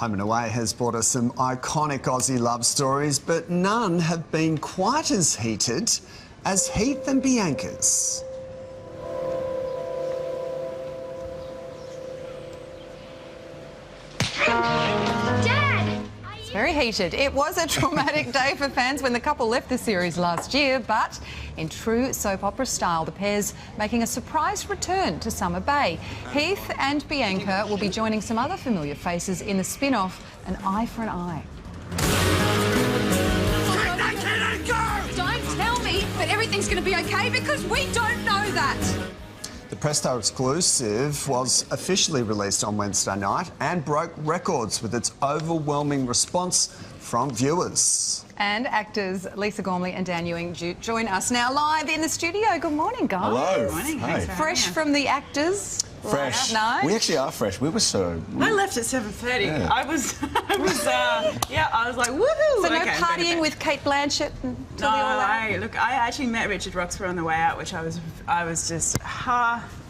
Home and Away has brought us some iconic Aussie love stories, but none have been quite as heated as Heath and Bianca's. Very heated. It was a traumatic day for fans when the couple left the series last year, but in true soap opera style, the pair's making a surprise return to Summer Bay. Heath and Bianca will be joining some other familiar faces in the spin-off An Eye for an Eye. Don't tell me that everything's going to be okay, because we don't know that. The Presto exclusive was officially released on Wednesday night and broke records with its overwhelming response from viewers. And actors Lisa Gormley and Dan Ewing join us now live in the studio. Good morning, guys. Hello. Good morning. Hey. Fresh from the actors. Fresh. Night. We actually are fresh. We were so... I left at 7:30. Yeah. I was like, woohoo! So no Okay, partying with Kate Blanchett until No, the all out? look, I actually met Richard Roxburgh on the way out, which I was just,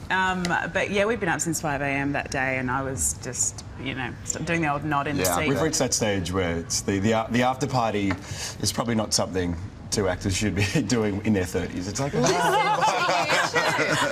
but yeah, we'd been up since 5 a.m. that day, and I was just, you know, doing the old nod in the seat. We've reached that stage where it's the after party is probably not something two actors should be doing in their 30s. It's like...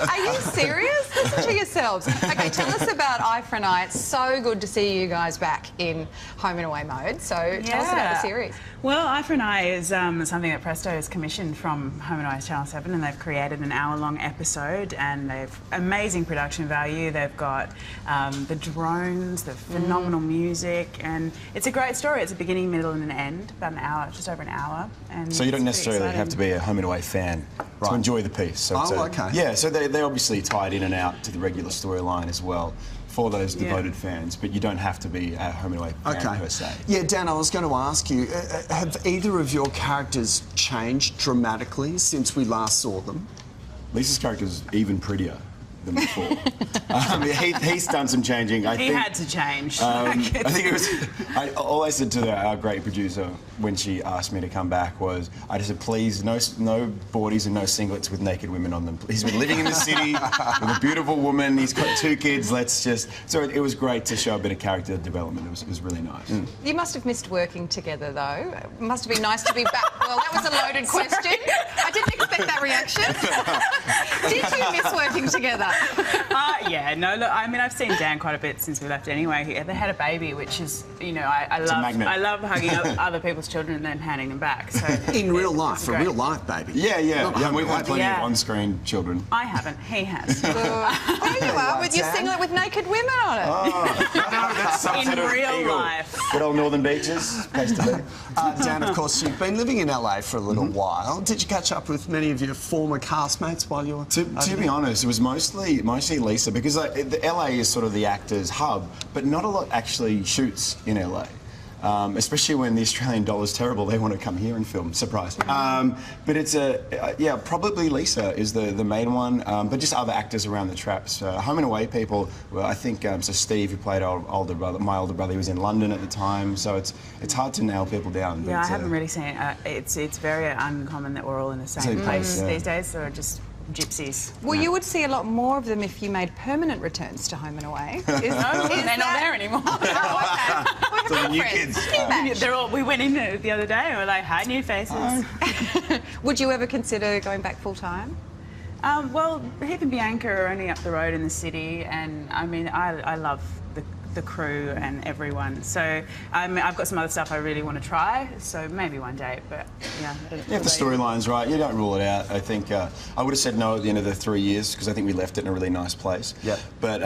Are you serious? Listen to yourselves. Okay, tell us about Eye for an Eye. It's so good to see you guys back in Home and Away mode. So tell us about the series. Well, Eye for an Eye is something that Presto has commissioned from Home and Away Channel 7, and they've created an hour-long episode, and they've amazing production value. They've got the drones, the phenomenal music, and it's a great story. It's a beginning, middle, and an end. About an hour, just over an hour. And so you don't necessarily have to be a Home and Away fan to enjoy the piece. So okay. Yeah, so they're obviously tied in and out to the regular storyline as well for those devoted fans, but you don't have to be a Home and Away fan per se. Yeah, Dan, I was going to ask you, have either of your characters changed dramatically since we last saw them? Lisa's character is even prettier than before. He's done some changing. He had to change. I think it was... all I said to our great producer when she asked me to come back was, I just said, please, no boardies and no singlets with naked women on them. He's been living in the city with a beautiful woman. He's got 2 kids. Let's just... So it was great to show a bit of character development. It was really nice. You must have missed working together, though. It must have been nice to be back. Well, that was a loaded question. I didn't expect that reaction. Did you miss working together? Yeah, no, look, I mean, I've seen Dan quite a bit since we left anyway. They had a baby, which is, you know, I love hugging other people's children and then handing them back. So in real life, a real life baby. Yeah, we've had plenty of on-screen children. I haven't, he has. There you are, with your singlet with naked women on it. Oh, no, that's some in sort of real eagle. life. Good old Northern Beaches, place to be. Dan, of course, you've been living in LA for a little while. Did you catch up with many of your former castmates while you were... To be honest, it was mostly Lisa, because the LA is sort of the actors' hub, but not a lot actually shoots in LA. Especially when the Australian dollar's terrible, they want to come here and film. Surprise. But it's probably Lisa is the main one, but just other actors around the traps. Home and Away people, well, I think, so Steve, who played my older brother, he was in London at the time, so it's hard to nail people down. Yeah, I haven't really seen it. It's very uncommon that we're all in the same place these days, so just gypsies. Well, you would see a lot more of them if you made permanent returns to Home and Away. They're not there anymore. Oh, okay. New kids. We went in the other day and we're like, hi, new faces. Would you ever consider going back full-time? Well, Heath and Bianca are only up the road in the city, and I mean, I love the crew and everyone. So I've got some other stuff I really want to try, so maybe one day, but yeah. If the storyline's right, you don't rule it out. I think I would have said no at the end of the 3 years, because I think we left it in a really nice place. Yeah. But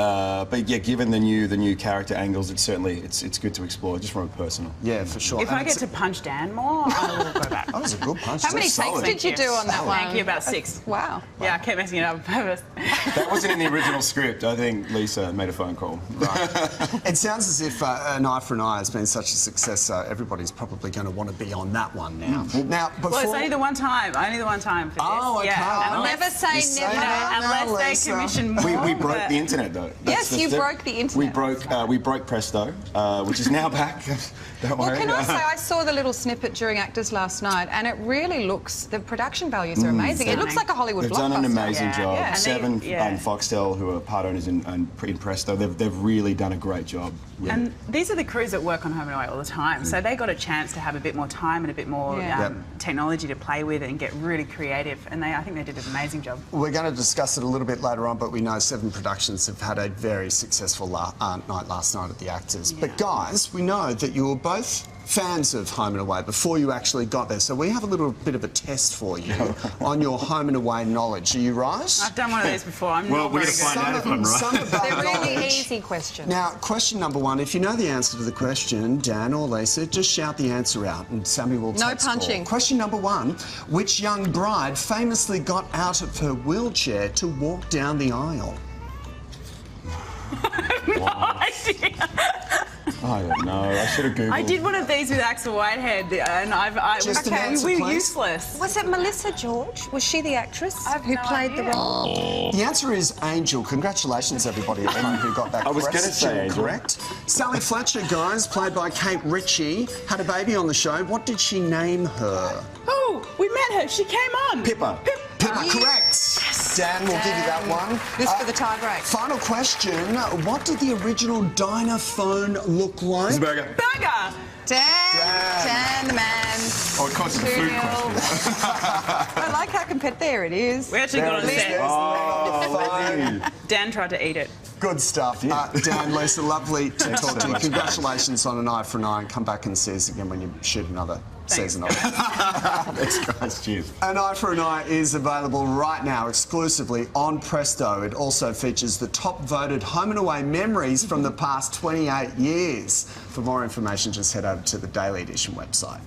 yeah, given the new character angles, it's good to explore just from a personal. Yeah, for sure. If I get to punch Dan more, I will go back. That was a good punch. How many takes did you do on that one? Thank you, about 6. Wow. Yeah, I kept messing it up on purpose. That wasn't in the original script. I think Lisa made a phone call. Right. It sounds as if An Eye for an Eye has been such a success, so everybody's probably going to want to be on that one now. Now, before... Well, it's only the one time for this. Oh, okay. Yeah, never say never. Unless they commission more. We broke the internet, though. Yes, you broke the internet. We broke Presto, which is now back. Don't worry. Well, can I say, I saw the little snippet during Actors last night, and it really looks, the production values are amazing. It looks like a Hollywood blockbuster. They've done an amazing job. Yeah. Seven and Foxtel, who are part owners in Presto, they've really done a great great job. Really. And these are the crews that work on Home and Away all the time, so they got a chance to have a bit more time and a bit more technology to play with and get really creative, and I think they did an amazing job. We're going to discuss it a little bit later on, but we know Seven Productions have had a very successful night last night at the Actors. Yeah. But guys, we know that you were both fans of Home and Away before you actually got there, so we have a little bit of a test for you on your Home and Away knowledge. Are you right? I've done one of these before. I'm Well, not we're very gonna good. find out if I'm right. Some of that They're really knowledge. easy questions. Now, question number one, if you know the answer to the question, Dan or Lisa, just shout the answer out and Sammy will No take score. punching. Question number one, which young bride famously got out of her wheelchair to walk down the aisle? No idea. I don't know. I should have Googled. I did one of these with Axel Whitehead, and Just an we answer, were please. useless. Was it Melissa George? Was she the actress who no played the idea. role? The answer is Angel. Congratulations, everybody at home who got that I was gonna say question Angel. correct. Sally Fletcher, guys, played by Kate Ritchie, had a baby on the show. What did she name her? Oh, we met her. She came on. Pippa. Pippa, correct. Dan will give you that one. This for the tie break. Final question. What did the original diner phone look like? Burger. Burger. Dan the man. Oh, it costs a food 2-0. question. I like how competitive. There it is. We actually got on set. Phone. Dan tried to eat it. Good stuff. Dan, Lisa, lovely to talk to you. Congratulations on an eye for an eye, and come back and see us again when you shoot another season of it. Thanks, guys. Cheers. An Eye for an Eye is available right now exclusively on Presto. It also features the top voted Home and Away memories from the past 28 years. For more information, just head over to the Daily Edition website.